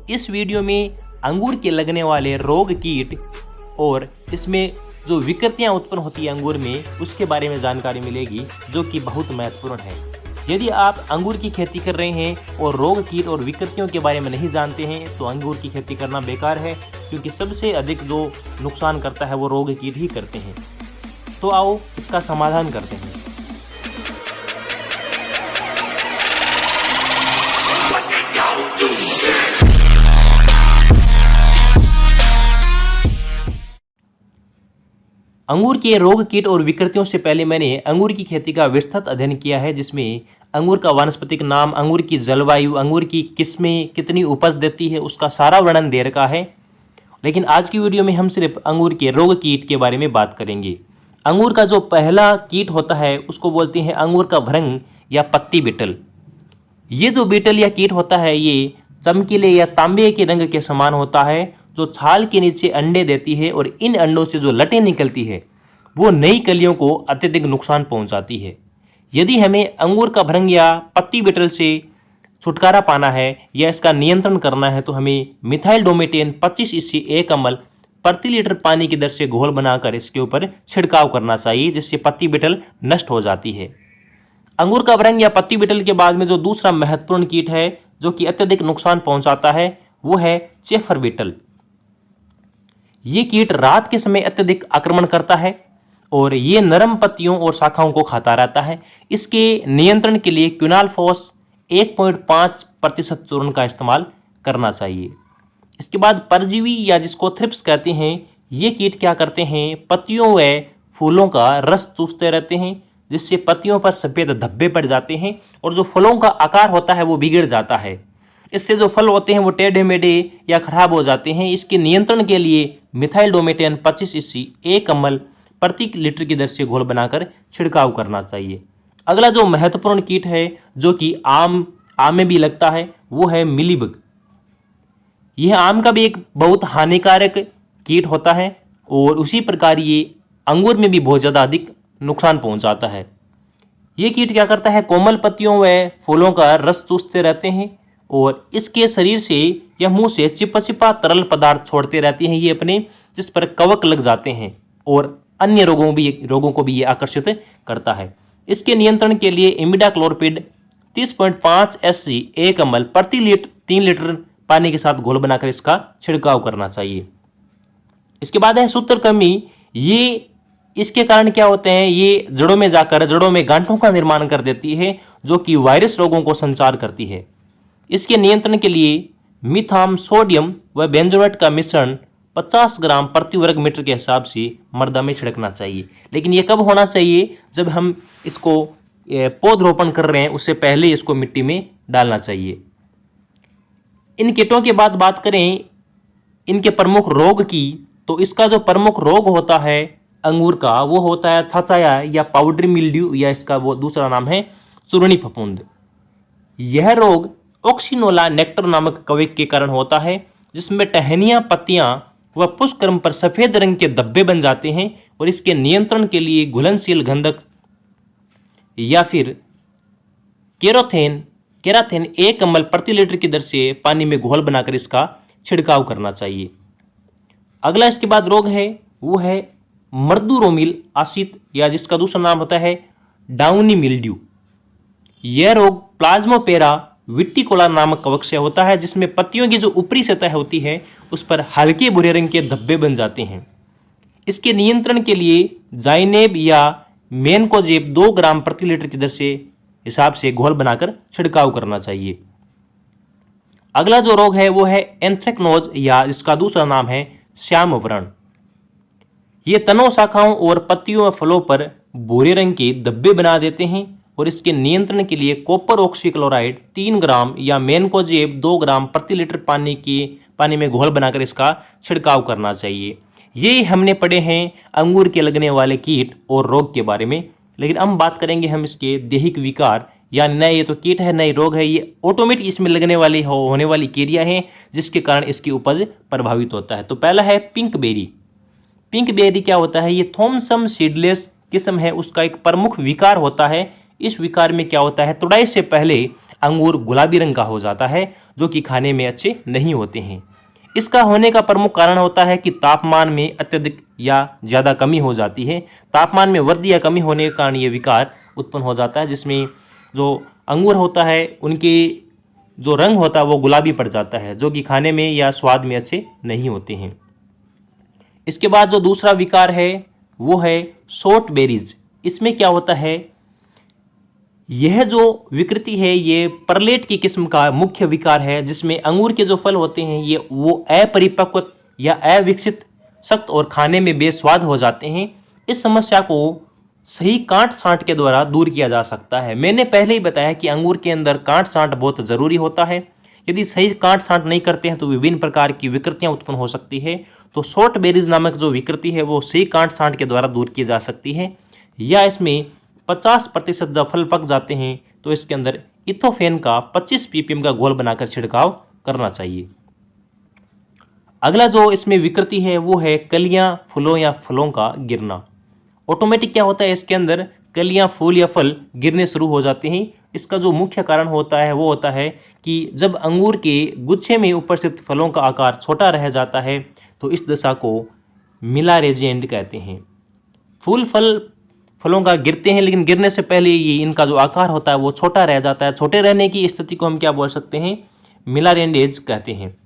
इस वीडियो में अंगूर के लगने वाले रोग कीट और इसमें जो विकृतियां उत्पन्न होती है अंगूर में, उसके बारे में जानकारी मिलेगी, जो कि बहुत महत्वपूर्ण है। यदि आप अंगूर की खेती कर रहे हैं और रोग कीट और विकृतियों के बारे में नहीं जानते हैं तो अंगूर की खेती करना बेकार है, क्योंकि सबसे अधिक जो नुकसान करता है वो रोग कीट ही करते हैं। तो आओ इसका समाधान करते हैं। अंगूर के रोग कीट और विकृतियों से पहले मैंने अंगूर की खेती का विस्तृत अध्ययन किया है, जिसमें अंगूर का वानस्पतिक नाम, अंगूर की जलवायु, अंगूर की किस्में कितनी उपज देती है, उसका सारा वर्णन दे रखा है। लेकिन आज की वीडियो में हम सिर्फ अंगूर के रोग कीट के बारे में बात करेंगे। अंगूर का जो पहला कीट होता है उसको बोलते हैं अंगूर का भृंग या पत्ती बीटल। ये जो बीटल या कीट होता है ये चमकीले या तांबे के रंग के समान होता है, जो छाल के नीचे अंडे देती है और इन अंडों से जो लटें निकलती है वो नई कलियों को अत्यधिक नुकसान पहुंचाती है। यदि हमें अंगूर का भृंग या पत्ती बीटल से छुटकारा पाना है या इसका नियंत्रण करना है तो हमें मिथाइल डोमेटेन 25 EC 1 ml प्रति लीटर पानी की दर से घोल बनाकर इसके ऊपर छिड़काव करना चाहिए, जिससे पत्ती बीटल नष्ट हो जाती है। अंगूर का भृंग या पत्ती बीटल के बाद में जो दूसरा महत्वपूर्ण कीट है जो कि अत्यधिक नुकसान पहुंचाता है वो है चेफर बीटल। ये कीट रात के समय अत्यधिक आक्रमण करता है और ये नरम पत्तियों और शाखाओं को खाता रहता है। इसके नियंत्रण के लिए क्विनालफॉस 1.5% चूर्ण का इस्तेमाल करना चाहिए। इसके बाद परजीवी या जिसको थ्रिप्स कहते हैं, ये कीट क्या करते हैं, पत्तियों व फूलों का रस चूसते रहते हैं, जिससे पत्तियों पर सफ़ेद धब्बे पड़ जाते हैं और जो फलों का आकार होता है वो बिगड़ जाता है। इससे जो फल होते हैं वो टेढ़े मेढ़े या खराब हो जाते हैं। इसके नियंत्रण के लिए मिथाइल डोमेटेन 25 EC 1 ml प्रति लीटर की दर से घोल बनाकर छिड़काव करना चाहिए। अगला जो महत्वपूर्ण कीट है जो कि आम में भी लगता है वो है मिलीबग। यह आम का भी एक बहुत हानिकारक कीट होता है और उसी प्रकार ये अंगूर में भी बहुत ज़्यादा अधिक नुकसान पहुंचाता है। ये कीट क्या करता है, कोमल पत्तियों व फूलों का रस चूसते रहते हैं और इसके शरीर से या मुंह से चिपचिपा तरल पदार्थ छोड़ते रहते हैं ये अपने, जिस पर कवक लग जाते हैं और अन्य रोगों को भी ये आकर्षित करता है। इसके नियंत्रण के लिए इमिडाक्लोरपिड 30.5 SC 1 ml प्रति 3 लीटर पानी के साथ घोल बनाकर इसका छिड़काव करना चाहिए। इसके बाद है सूत्रकृमि। ये इसके कारण क्या होते हैं, ये जड़ों में जाकर जड़ों में गांठों का निर्माण कर देती है जो कि वायरस रोगों को संचार करती है। इसके नियंत्रण के लिए मिथाम सोडियम व बेंजोएट का मिश्रण 50 ग्राम प्रति वर्ग मीटर के हिसाब से मृदा में छिड़कना चाहिए। लेकिन ये कब होना चाहिए, जब हम इसको पौधरोपण कर रहे हैं उससे पहले इसको मिट्टी में डालना चाहिए। इन कीटों के बाद बात करें इनके प्रमुख रोग की, तो इसका जो प्रमुख रोग होता है अंगूर का वो होता है छाछाया या पाउडरी मिल्ड्यू, या इसका वो दूसरा नाम है चूर्णी फफूंद। यह रोग ऑक्सिनोला नेक्टर नामक कवक के कारण होता है, जिसमें टहनियाँ, पत्तियाँ व पुष्पक्रम पर सफ़ेद रंग के धब्बे बन जाते हैं और इसके नियंत्रण के लिए घुलनशील गंधक या फिर केराथेन 1 ml प्रति लीटर की दर से पानी में घोल बनाकर इसका छिड़काव करना चाहिए। अगला इसके बाद रोग है वो है मर्दूरोमिल आसित, या जिसका दूसरा नाम होता है डाउनी मिल्ड्यू। यह रोग प्लाज्मोपेरा विट्टिकोला नामक कवक से होता है, जिसमें पत्तियों की जो ऊपरी सतह होती है उस पर हल्के भूरे रंग के धब्बे बन जाते हैं। इसके नियंत्रण के लिए जाइनेब या मेनकोजेब 2 ग्राम प्रति लीटर की दर से हिसाब से घोल बनाकर छिड़काव करना चाहिए। अगला जो रोग है वो है एंथ्रेक्नोज, या जिसका दूसरा नाम है श्याम व्रण। ये तनों, शाखाओं और पत्तियों व फलों पर भूरे रंग के धब्बे बना देते हैं और इसके नियंत्रण के लिए कॉपर ऑक्सीक्लोराइड 3 ग्राम या मेनकोजेब 2 ग्राम प्रति लीटर पानी में घोल बनाकर इसका छिड़काव करना चाहिए। ये हमने पढ़े हैं अंगूर के लगने वाले कीट और रोग के बारे में। लेकिन हम बात करेंगे हम इसके दैहिक विकार, यानी नए ये तो कीट है नए रोग है, ये ऑटोमेटिक इसमें लगने वाली होने वाली क्रिया है जिसके कारण इसकी उपज प्रभावित होता है। तो पहला है पिंक बेरी। पिंक बेरी क्या होता है, ये थॉमसन सीडलेस किस्म है, उसका एक प्रमुख विकार होता है इस विकार में क्या होता है, तुड़ाई से पहले अंगूर गुलाबी रंग का हो जाता है, जो कि खाने में अच्छे नहीं होते हैं। इसका होने का प्रमुख कारण होता है कि तापमान में अत्यधिक या ज़्यादा कमी हो जाती है। तापमान में वृद्धि या कमी होने के कारण ये विकार उत्पन्न हो जाता है, जिसमें जो अंगूर होता है उनके जो रंग होता है वो गुलाबी पड़ जाता है, जो कि खाने में या स्वाद में अच्छे नहीं होते हैं। इसके बाद जो दूसरा विकार है वो है शॉर्ट बेरीज। इसमें क्या होता है, यह जो विकृति है ये परलेट की किस्म का मुख्य विकार है, जिसमें अंगूर के जो फल होते हैं ये वो अपरिपक्व या अविकसित, सख्त और खाने में बेस्वाद हो जाते हैं। इस समस्या को सही काट छांट के द्वारा दूर किया जा सकता है। मैंने पहले ही बताया कि अंगूर के अंदर काट छांट बहुत ज़रूरी होता है। यदि सही काट छांट नहीं करते हैं तो विभिन्न प्रकार की विकृतियां उत्पन्न हो सकती है। तो शॉर्ट बेरीज नामक जो विकृति है वो सही काट छांट के द्वारा दूर की जा सकती है, या इसमें 50% जब फल पक जाते हैं तो इसके अंदर इथोफेन का 25 ppm का घोल बनाकर छिड़काव करना चाहिए। अगला जो इसमें विकृति है वो है कलियां, फूलों या फलों का गिरना। ऑटोमेटिक क्या होता है, इसके अंदर कलियां, फूल या फल गिरने शुरू हो जाते हैं। इसका जो मुख्य कारण होता है वो होता है कि जब अंगूर के गुच्छे में उपस्थित फलों का आकार छोटा रह जाता है तो इस दशा को मिलारेजिएंट कहते हैं। फलों का गिरते हैं, लेकिन गिरने से पहले ये इनका जो आकार होता है वो छोटा रह जाता है। छोटे रहने की स्थिति को हम क्या बोल सकते हैं, मिलारेंडेज कहते हैं।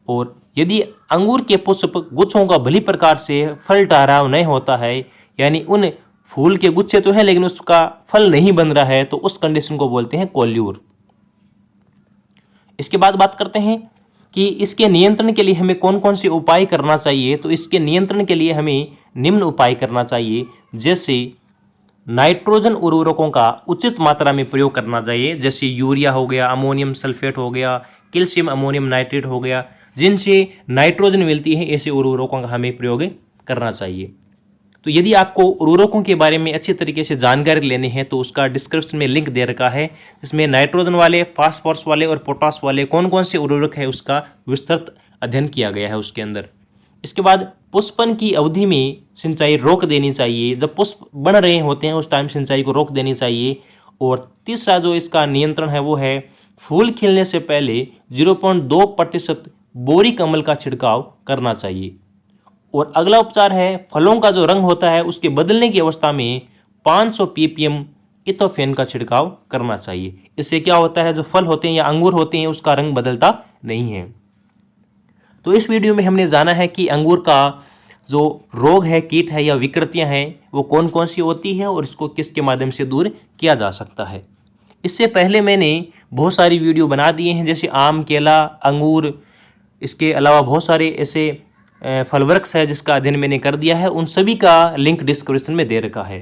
और यदि अंगूर के पुष्प गुच्छों का भली प्रकार से फल ठहराव नहीं होता है, यानी उन फूल के गुच्छे तो है लेकिन उसका फल नहीं बन रहा है, तो उस कंडीशन को बोलते हैं कोल्यूर। इसके बाद बात करते हैं कि इसके नियंत्रण के लिए हमें कौन कौन से उपाय करना चाहिए। तो इसके नियंत्रण के लिए हमें निम्न उपाय करना चाहिए, जैसे नाइट्रोजन उर्वरकों का उचित मात्रा में प्रयोग करना चाहिए, जैसे यूरिया हो गया, अमोनियम सल्फेट हो गया, कैल्शियम अमोनियम नाइट्रेट हो गया, जिनसे नाइट्रोजन मिलती है, ऐसे उर्वरकों का हमें प्रयोग करना चाहिए। तो यदि आपको उर्वरकों के बारे में अच्छी तरीके से जानकारी लेनी है तो उसका डिस्क्रिप्शन में लिंक दे रखा है, जिसमें नाइट्रोजन वाले, फास्फोरस वाले और पोटास वाले कौन कौन से उर्वरक है उसका विस्तृत अध्ययन किया गया है उसके अंदर। इसके बाद पुष्पन की अवधि में सिंचाई रोक देनी चाहिए, जब पुष्प बन रहे होते हैं उस टाइम सिंचाई को रोक देनी चाहिए। और तीसरा जो इसका नियंत्रण है वो है फूल खिलने से पहले 0.2% बोरिक अम्ल का छिड़काव करना चाहिए। और अगला उपचार है फलों का जो रंग होता है उसके बदलने की अवस्था में 500 ppm इथोफेन का छिड़काव करना चाहिए। इससे क्या होता है, जो फल होते हैं या अंगूर होते हैं उसका रंग बदलता नहीं है। तो इस वीडियो में हमने जाना है कि अंगूर का जो रोग है, कीट है या विकृतियां हैं वो कौन कौन सी होती है और इसको किसके माध्यम से दूर किया जा सकता है। इससे पहले मैंने बहुत सारी वीडियो बना दिए हैं, जैसे आम, केला, अंगूर, इसके अलावा बहुत सारे ऐसे फल वृक्ष है जिसका अध्ययन मैंने कर दिया है। उन सभी का लिंक डिस्क्रिप्शन में दे रखा है।